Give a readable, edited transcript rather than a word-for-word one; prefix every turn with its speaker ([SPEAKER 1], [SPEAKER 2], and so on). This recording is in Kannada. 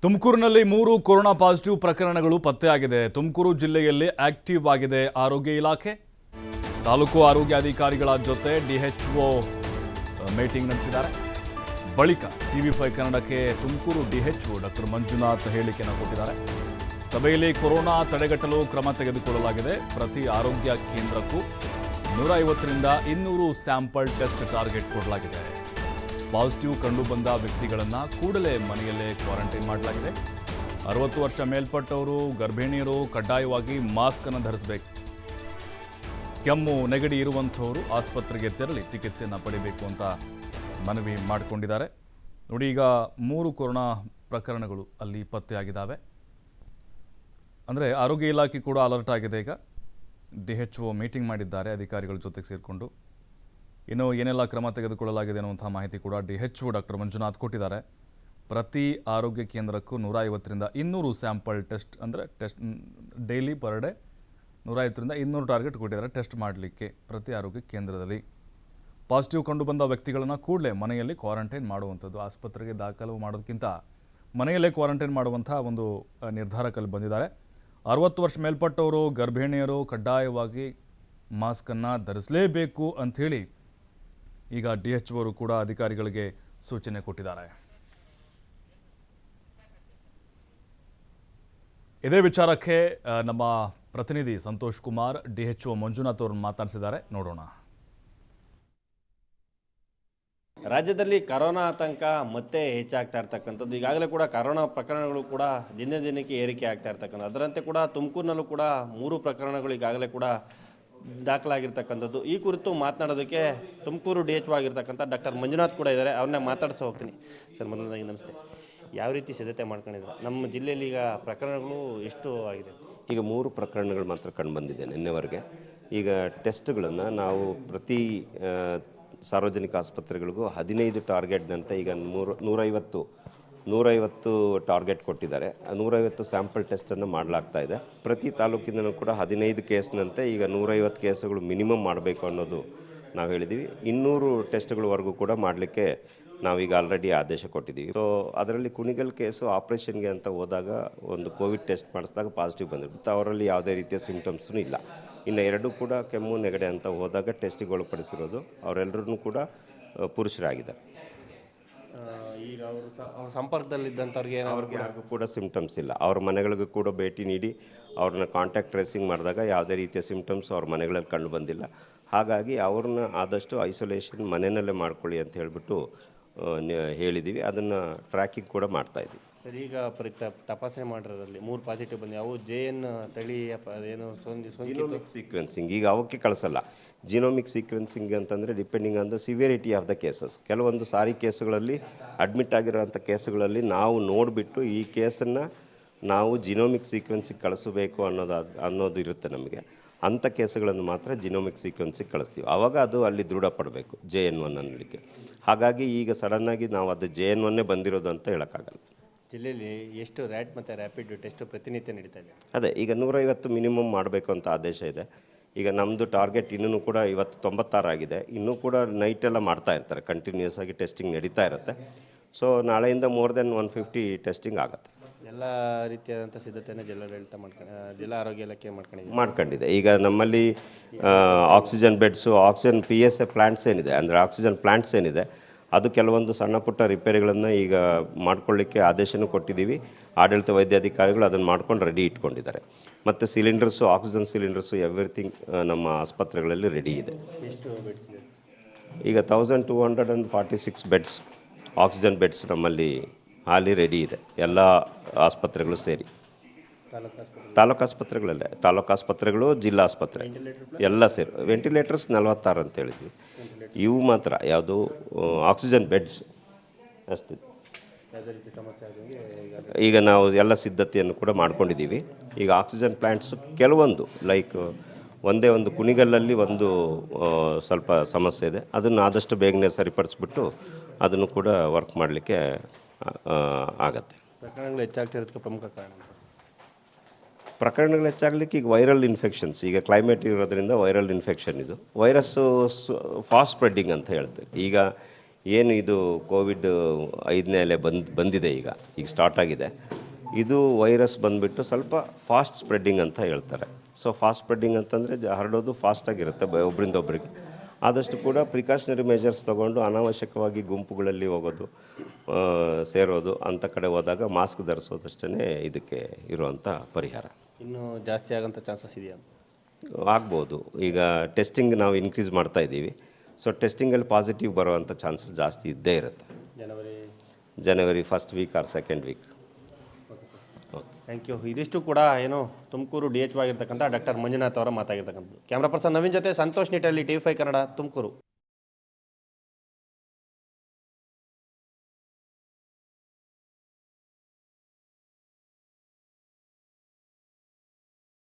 [SPEAKER 1] ತುಮಕೂರಿನಲ್ಲಿ 3 ಕೊರೋನಾ ಪಾಸಿಟಿವ್ ಪ್ರಕರಣಗಳು ಪತ್ತೆಯಾಗಿದೆ. ತುಮಕೂರು ಜಿಲ್ಲೆಯಲ್ಲಿ ಆಕ್ಟಿವ್ ಆಗಿದೆ ಆರೋಗ್ಯ ಇಲಾಖೆ. ತಾಲೂಕು ಆರೋಗ್ಯಾಧಿಕಾರಿಗಳ ಜೊತೆ ಡಿಎಚ್ಒ ಮೀಟಿಂಗ್ ನಡೆಸಿದ್ದಾರೆ. ಬಳಿಕ ಟಿವಿ5 ಕನ್ನಡಕ್ಕೆ ತುಮಕೂರು ಡಿಎಚ್ಒ ಡಾಕ್ಟರ್ ಮಂಜುನಾಥ್ ಹೇಳಿಕೆಯನ್ನು ಕೊಟ್ಟಿದ್ದಾರೆ. ಸಭೆಯಲ್ಲಿ ಕೊರೋನಾ ತಡೆಗಟ್ಟಲು ಕ್ರಮ ತೆಗೆದುಕೊಳ್ಳಲಾಗಿದೆ. ಪ್ರತಿ ಆರೋಗ್ಯ ಕೇಂದ್ರಕ್ಕೂ 150ರಿಂದ 200 ಸ್ಯಾಂಪಲ್ ಟೆಸ್ಟ್ ಟಾರ್ಗೆಟ್ ಕೊಡಲಾಗಿದೆ. ಪಾಸಿಟಿವ್ ಕಂಡುಬಂದ ವ್ಯಕ್ತಿಗಳನ್ನು ಕೂಡಲೇ ಮನೆಯಲ್ಲೇ ಕ್ವಾರಂಟೈನ್ ಮಾಡಲಾಗಿದೆ. 60 ವರ್ಷ ಮೇಲ್ಪಟ್ಟವರು, ಗರ್ಭಿಣಿಯರು ಕಡ್ಡಾಯವಾಗಿ ಮಾಸ್ಕ್ ಅನ್ನು ಧರಿಸಬೇಕು. ಕೆಮ್ಮು ನೆಗಡಿ ಇರುವಂಥವರು ಆಸ್ಪತ್ರೆಗೆ ತೆರಳಿ ಚಿಕಿತ್ಸೆಯನ್ನು ಪಡೆಯಬೇಕು ಅಂತ ಮನವಿ ಮಾಡಿಕೊಂಡಿದ್ದಾರೆ. ನೋಡಿ, ಈಗ 3 ಕೊರೋನಾ ಪ್ರಕರಣಗಳು ಅಲ್ಲಿ ಪತ್ತೆಯಾಗಿದ್ದಾವೆ. ಅಂದರೆ ಆರೋಗ್ಯ ಇಲಾಖೆ ಕೂಡ ಅಲರ್ಟ್ ಆಗಿದೆ. ಈಗ ಡಿಎಚ್ಒ ಮೀಟಿಂಗ್ ಮಾಡಿದ್ದಾರೆ ಅಧಿಕಾರಿಗಳ ಜೊತೆಗೆ ಸೇರಿಕೊಂಡು. ಇನ್ನು ಏನೆಲ್ಲ ಕ್ರಮ ತೆಗೆದುಕೊಳ್ಳಲಾಗಿದೆ ಅನ್ನುವಂಥ ಮಾಹಿತಿ ಕೂಡ ಡಿಎಚ್ಒ ಡಾಕ್ಟರ್ ಮಂಜುನಾಥ್ ಕೊಟ್ಟಿದ್ದಾರೆ. ಪ್ರತಿ ಆರೋಗ್ಯ ಕೇಂದ್ರಕ್ಕೂ 150ರಿಂದ 200 ಸ್ಯಾಂಪಲ್ ಟೆಸ್ಟ್, ಅಂದರೆ ಟೆಸ್ಟ್ ಡೈಲಿ ಪರ್ ಡೇ 150ರಿಂದ 200 ಟಾರ್ಗೆಟ್ ಕೊಟ್ಟಿದ್ದಾರೆ ಟೆಸ್ಟ್ ಮಾಡಲಿಕ್ಕೆ ಪ್ರತಿ ಆರೋಗ್ಯ ಕೇಂದ್ರದಲ್ಲಿ. ಪಾಸಿಟಿವ್ ಕಂಡುಬಂದ ವ್ಯಕ್ತಿಗಳನ್ನು ಕೂಡಲೇ ಮನೆಯಲ್ಲಿ ಕ್ವಾರಂಟೈನ್ ಮಾಡುವಂಥದ್ದು, ಆಸ್ಪತ್ರೆಗೆ ದಾಖಲು ಮಾಡೋದಕ್ಕಿಂತ ಮನೆಯಲ್ಲೇ ಕ್ವಾರಂಟೈನ್ ಮಾಡುವಂಥ ಒಂದು ನಿರ್ಧಾರಕ್ಕಲ್ಲಿ ಬಂದಿದ್ದಾರೆ. 60 ವರ್ಷ ಮೇಲ್ಪಟ್ಟವರು, ಗರ್ಭಿಣಿಯರು ಕಡ್ಡಾಯವಾಗಿ ಮಾಸ್ಕನ್ನು ಧರಿಸಲೇಬೇಕು ಅಂಥೇಳಿ ಈಗ ಡಿಎಚ್ಒ ಅವರು ಕೂಡ ಅಧಿಕಾರಿಗಳಿಗೆ ಸೂಚನೆ ಕೊಟ್ಟಿದ್ದಾರೆ. ಇದೇ ವಿಚಾರಕ್ಕೆ ನಮ್ಮ ಪ್ರತಿನಿಧಿ ಸಂತೋಷ್ ಕುಮಾರ್ ಡಿಎಚ್ಒ ಮಂಜುನಾಥ್ ಅವರನ್ನು ಮಾತನಾಡಿಸಿದ್ದಾರೆ. ನೋಡೋಣ.
[SPEAKER 2] ರಾಜ್ಯದಲ್ಲಿ ಕರೋನಾ ಆತಂಕ ಮತ್ತೆ ಹೆಚ್ಚಾಗ್ತಾ ಇರ್ತಕ್ಕಂಥದ್ದು. ಈಗಾಗಲೇ ಕೂಡ ಕರೋನಾ ಪ್ರಕರಣಗಳು ಕೂಡ ದಿನಕ್ಕೆ ಏರಿಕೆ ಆಗ್ತಾ ಇರ್ತಕ್ಕಂಥದ್ದು. ಅದರಂತೆ ಕೂಡ ತುಮಕೂರಿನಲ್ಲೂ ಕೂಡ 3 ಪ್ರಕರಣಗಳು ಈಗಾಗಲೇ ಕೂಡ ದಾಖಲಾಗಿರ್ತಕ್ಕಂಥದ್ದು. ಈ ಕುರಿತು ಮಾತನಾಡೋದಕ್ಕೆ ತುಮಕೂರು ಡಿಎಚ್ಒ ಆಗಿರ್ತಕ್ಕಂಥ ಡಾಕ್ಟರ್ ಮಂಜುನಾಥ್ ಕೂಡ ಇದ್ದಾರೆ. ಅವ್ರನ್ನ ಮಾತಾಡ್ಸ ಹೋಗ್ತೀನಿ. ಸರ್, ಮೊದಲನೇದಾಗಿ ನಮಸ್ತೆ. ಯಾವ ರೀತಿ ಸಿದ್ಧತೆ ಮಾಡ್ಕೊಂಡಿದ್ದಾರೆ? ನಮ್ಮ ಜಿಲ್ಲೆಯಲ್ಲಿ ಈಗ ಪ್ರಕರಣಗಳು ಎಷ್ಟು ಆಗಿದೆ?
[SPEAKER 3] ಈಗ 3 ಪ್ರಕರಣಗಳು ಮಾತ್ರ ಕಂಡು ಬಂದಿದೆ ನಿನ್ನೆವರೆಗೆ. ಈಗ ಟೆಸ್ಟ್ಗಳನ್ನು ನಾವು ಪ್ರತಿ ಸಾರ್ವಜನಿಕ ಆಸ್ಪತ್ರೆಗಳಿಗೂ 15 ಟಾರ್ಗೆಟ್ನಂತೆ ಈಗ 150 ಟಾರ್ಗೆಟ್ ಕೊಟ್ಟಿದ್ದಾರೆ. 150 ಸ್ಯಾಂಪಲ್ ಟೆಸ್ಟನ್ನು ಮಾಡಲಾಗ್ತಾ ಇದೆ. ಪ್ರತಿ ತಾಲೂಕಿನಲ್ಲೂ ಕೂಡ 15 ಕೇಸ್ನಂತೆ ಈಗ 150 ಕೇಸುಗಳು ಮಿನಿಮಮ್ ಮಾಡಬೇಕು ಅನ್ನೋದು ನಾವು ಹೇಳಿದ್ದೀವಿ. 200 ಟೆಸ್ಟ್ಗಳವರೆಗೂ ಕೂಡ ಮಾಡಲಿಕ್ಕೆ ನಾವೀಗ ಆಲ್ರೆಡಿ ಆದೇಶ ಕೊಟ್ಟಿದ್ದೀವಿ. ಸೊ ಅದರಲ್ಲಿ ಕುಣಿಗಲ್ ಕೇಸು ಆಪ್ರೇಷನ್ಗೆ ಅಂತ ಹೋದಾಗ ಒಂದು ಕೋವಿಡ್ ಟೆಸ್ಟ್ ಮಾಡಿಸಿದಾಗ ಪಾಸಿಟಿವ್ ಬಂದಿರುತ್ತೆ. ಅವರಲ್ಲಿ ಯಾವುದೇ ರೀತಿಯ ಸಿಂಪ್ಟಮ್ಸೂ ಇಲ್ಲ. ಇನ್ನು 2 ಕೂಡ ಕೆಮ್ಮು ನೆಗಡೆ ಅಂತ ಹೋದಾಗ ಟೆಸ್ಟಿಗೆ ಒಳಪಡಿಸಿರೋದು. ಅವರೆಲ್ಲರೂ ಕೂಡ ಪುರುಷರಾಗಿದ್ದಾರೆ.
[SPEAKER 2] ಈಗ ಅವ್ರ ಸಂಪರ್ಕದಲ್ಲಿದ್ದಂಥವ್ರಿಗೆ
[SPEAKER 3] ಯಾರಿಗೂ ಕೂಡ ಸಿಂಪ್ಟಮ್ಸ್ ಇಲ್ಲ. ಅವ್ರ ಮನೆಗಳಿಗೂ ಕೂಡ ಭೇಟಿ ನೀಡಿ ಅವ್ರನ್ನ ಕಾಂಟ್ಯಾಕ್ಟ್ ಟ್ರೇಸಿಂಗ್ ಮಾಡಿದಾಗ ಯಾವುದೇ ರೀತಿಯ ಸಿಂಪ್ಟಮ್ಸ್ ಅವ್ರ ಮನೆಗಳಲ್ಲಿ ಕಂಡು ಬಂದಿಲ್ಲ. ಹಾಗಾಗಿ ಅವ್ರನ್ನ ಆದಷ್ಟು ಐಸೋಲೇಷನ್ ಮನೆಯಲ್ಲೇ ಮಾಡ್ಕೊಳ್ಳಿ ಅಂತ ಹೇಳಿಬಿಟ್ಟು ಹೇಳಿದ್ದೀವಿ. ಅದನ್ನು ಟ್ರ್ಯಾಕಿಂಗ್ ಕೂಡ ಮಾಡ್ತಾಯಿದ್ದೀವಿ.
[SPEAKER 2] ಸರ್, ಈಗ ತಪಾಸಣೆ ಮಾಡಿರೋದ್ರಲ್ಲಿ 3 ಪಾಸಿಟಿವ್ ಬಂದು ಅವು JN ತಳಿ ಅದೇನು
[SPEAKER 3] ಜಿನೋಮಿಕ್ ಸೀಕ್ವೆನ್ಸಿಂಗ್ ಈಗ ಅವಕ್ಕೆ ಕಳಿಸಲ್ಲ. ಜಿನೋಮಿಕ್ ಸೀಕ್ವೆನ್ಸಿಂಗ್ ಅಂತಂದರೆ depending on the severity of the cases. ಕೆಲವೊಂದು ಸಾರಿ ಕೇಸುಗಳಲ್ಲಿ ಅಡ್ಮಿಟ್ ಆಗಿರೋಂಥ ಕೇಸುಗಳಲ್ಲಿ ನಾವು ನೋಡಿಬಿಟ್ಟು ಈ ಕೇಸನ್ನು ನಾವು ಜಿನೋಮಿಕ್ ಸೀಕ್ವೆನ್ಸಿಗೆ ಕಳಿಸಬೇಕು ಅನ್ನೋದು ಇರುತ್ತೆ ನಮಗೆ. ಅಂಥ ಕೇಸುಗಳನ್ನು ಮಾತ್ರ ಜಿನೋಮಿಕ್ ಸೀಕ್ವೆನ್ಸಿಗೆ ಕಳಿಸ್ತೀವಿ. ಆವಾಗ ಅದು ಅಲ್ಲಿ ದೃಢಪಡಬೇಕು JN1 ಅನ್ನಲಿಕ್ಕೆ. ಹಾಗಾಗಿ ಈಗ ಸಡನ್ನಾಗಿ ನಾವು ಅದು JN1 ಬಂದಿರೋದು ಅಂತ ಹೇಳೋಕ್ಕಾಗಲ್ಲ.
[SPEAKER 2] ಜಿಲ್ಲೆಯಲ್ಲಿ ಎಷ್ಟು ರ್ಯಾಟ್ ಮತ್ತು ರ್ಯಾಪಿಡ್ ಟೆಸ್ಟ್ ಪ್ರತಿನಿತ್ಯ ನಡೀತಾ ಇದೆ?
[SPEAKER 3] ಅದೇ ಈಗ 150 ಮಿನಿಮಮ್ ಮಾಡಬೇಕು ಅಂತ ಆದೇಶ ಇದೆ. ಈಗ ನಮ್ಮದು ಟಾರ್ಗೆಟ್ ಇನ್ನೂ ಕೂಡ ಇವತ್ತು 96 ಆಗಿದೆ. ಇನ್ನೂ ಕೂಡ ನೈಟೆಲ್ಲ ಮಾಡ್ತಾ ಇರ್ತಾರೆ, ಕಂಟಿನ್ಯೂಸ್ ಆಗಿ ಟೆಸ್ಟಿಂಗ್ ನಡೀತಾ ಇರುತ್ತೆ. ಸೊ ನಾಳೆಯಿಂದ ಮೋರ್ ದೆನ್ 150 ಟೆಸ್ಟಿಂಗ್ ಆಗುತ್ತೆ.
[SPEAKER 2] ಎಲ್ಲ ರೀತಿಯಾದಂಥ ಸಿದ್ಧತೆಯನ್ನು ಜಿಲ್ಲಾ ಆರೋಗ್ಯ ಇಲಾಖೆ
[SPEAKER 3] ಮಾಡ್ಕೊಂಡಿದೆ. ಈಗ ನಮ್ಮಲ್ಲಿ oxygen beds, oxygen PSA plants ಏನಿದೆ, ಅಂದರೆ ಆಕ್ಸಿಜನ್ ಪ್ಲ್ಯಾಂಟ್ಸ್ ಏನಿದೆ, ಅದು ಕೆಲವೊಂದು ಸಣ್ಣ ಪುಟ್ಟ ರಿಪೇರಿಗಳನ್ನು ಈಗ ಮಾಡ್ಕೊಳ್ಳಿಕ್ಕೆ ಆದೇಶನೂ ಕೊಟ್ಟಿದ್ದೀವಿ. ಆಡಳಿತ ವೈದ್ಯಾಧಿಕಾರಿಗಳು ಅದನ್ನು ಮಾಡ್ಕೊಂಡು ರೆಡಿ ಇಟ್ಕೊಂಡಿದ್ದಾರೆ. ಮತ್ತು ಸಿಲಿಂಡರ್ಸು, ಆಕ್ಸಿಜನ್ ಸಿಲಿಂಡರ್ಸು, ಎವ್ರಿಥಿಂಗ್ ನಮ್ಮ ಆಸ್ಪತ್ರೆಗಳಲ್ಲಿ ರೆಡಿ ಇದೆ. ಈಗ 1246 ಬೆಡ್ಸ್, ಆಕ್ಸಿಜನ್ ಬೆಡ್ಸ್ ನಮ್ಮಲ್ಲಿ ಹಾಲಿ ರೆಡಿ ಇದೆ. ಎಲ್ಲ ಆಸ್ಪತ್ರೆಗಳು ಸೇರಿ, ತಾಲೂಕು ಆಸ್ಪತ್ರೆಗಳಲ್ಲೇ, ತಾಲೂಕು ಆಸ್ಪತ್ರೆಗಳು, ಜಿಲ್ಲಾ ಆಸ್ಪತ್ರೆ ಎಲ್ಲ ಸೇರಿ. ವೆಂಟಿಲೇಟರ್ಸ್ 46 ಅಂತ ಹೇಳಿದ್ವಿ. ಇವು ಮಾತ್ರ ಯಾವುದು ಆಕ್ಸಿಜನ್ ಬೆಡ್ಸ್ ಅಷ್ಟೇ. ಈಗ ನಾವು ಎಲ್ಲ ಸಿದ್ಧತೆಯನ್ನು ಕೂಡ ಮಾಡ್ಕೊಂಡಿದ್ದೀವಿ. ಈಗ ಆಕ್ಸಿಜನ್ ಪ್ಲ್ಯಾಂಟ್ಸು ಕೆಲವೊಂದು ಲೈಕ್ ಒಂದೇ ಒಂದು ಕುಣಿಗಲ್ಲಲ್ಲಿ ಒಂದು ಸ್ವಲ್ಪ ಸಮಸ್ಯೆ ಇದೆ. ಅದನ್ನು ಆದಷ್ಟು ಬೇಗನೆ ಸರಿಪಡಿಸ್ಬಿಟ್ಟು ಅದನ್ನು ಕೂಡ ವರ್ಕ್ ಮಾಡಲಿಕ್ಕೆ ಆಗತ್ತೆ.
[SPEAKER 2] ಪ್ರಕರಣಗಳು ಹೆಚ್ಚಾಗ್ತಿರೋದಕ್ಕೆ ಪ್ರಮುಖ ಕಾರಣ
[SPEAKER 3] ಪ್ರಕರಣಗಳು ಹೆಚ್ಚಾಗಲಿಕ್ಕೆ ಈಗ ವೈರಲ್ ಇನ್ಫೆಕ್ಷನ್ಸ್, ಈಗ ಕ್ಲೈಮೇಟ್ ಇರೋದ್ರಿಂದ ವೈರಲ್ ಇನ್ಫೆಕ್ಷನ್, ಇದು ವೈರಸ್ಸು ಫಾಸ್ಟ್ ಸ್ಪ್ರೆಡ್ಡಿಂಗ್ ಅಂತ ಹೇಳ್ತಾರೆ. ಈಗ ಏನು ಇದು ಕೋವಿಡ್ 5ನೇ ಅಲೆ ಬಂದಿದೆ ಈಗ ಸ್ಟಾರ್ಟ್ ಆಗಿದೆ. ಇದು ವೈರಸ್ ಬಂದುಬಿಟ್ಟು ಸ್ವಲ್ಪ ಫಾಸ್ಟ್ ಸ್ಪ್ರೆಡ್ಡಿಂಗ್ ಅಂತ ಹೇಳ್ತಾರೆ. ಸೊ ಫಾಸ್ಟ್ ಸ್ಪ್ರೆಡ್ಡಿಂಗ್ ಅಂತಂದರೆ ಹರಡೋದು ಫಾಸ್ಟಾಗಿರುತ್ತೆ ಒಬ್ಬರಿಂದ ಒಬ್ಬರಿಗೆ. ಆದಷ್ಟು ಕೂಡ ಪ್ರಿಕಾಷನರಿ ಮೆಜರ್ಸ್ ತೊಗೊಂಡು ಅನಾವಶ್ಯಕವಾಗಿ ಗುಂಪುಗಳಲ್ಲಿ ಹೋಗೋದು, ಸೇರೋದು ಅಂಥ ಕಡೆ ಹೋದಾಗ ಮಾಸ್ಕ್ ಧರಿಸೋದಷ್ಟೇ ಇದಕ್ಕೆ ಇರುವಂಥ ಪರಿಹಾರ.
[SPEAKER 2] ಇನ್ನೂ ಜಾಸ್ತಿ ಆಗೋಂಥ ಚಾನ್ಸಸ್ ಇದೆಯಾ?
[SPEAKER 3] ಆಗ್ಬೋದು. ಈಗ ಟೆಸ್ಟಿಂಗ್ ನಾವು ಇನ್ಕ್ರೀಸ್ ಮಾಡ್ತಾ ಇದ್ದೀವಿ. ಸೊ ಟೆಸ್ಟಿಂಗಲ್ಲಿ ಪಾಸಿಟಿವ್ ಬರೋವಂಥ ಚಾನ್ಸಸ್ ಜಾಸ್ತಿ ಇದ್ದೇ ಇರುತ್ತೆ. January first week or second week.
[SPEAKER 2] Thank you. ಇದಿಷ್ಟು ಕೂಡ ಏನು ತುಮಕೂರು DHO ಆಗಿರ್ತಕ್ಕಂಥ ಡಾಕ್ಟರ್ ಮಂಜುನಾಥ್ ಅವರ ಮಾತಾಗಿರ್ತಕ್ಕಂಥದ್ದು. ಕ್ಯಾಮ್ರಾ ಪರ್ಸನ್ ನವೀನ್ ಜೊತೆ ಸಂತೋಷ್ ನಿಟಲ್ಲಿ TV5 ಕನ್ನಡ, ತುಮಕೂರು.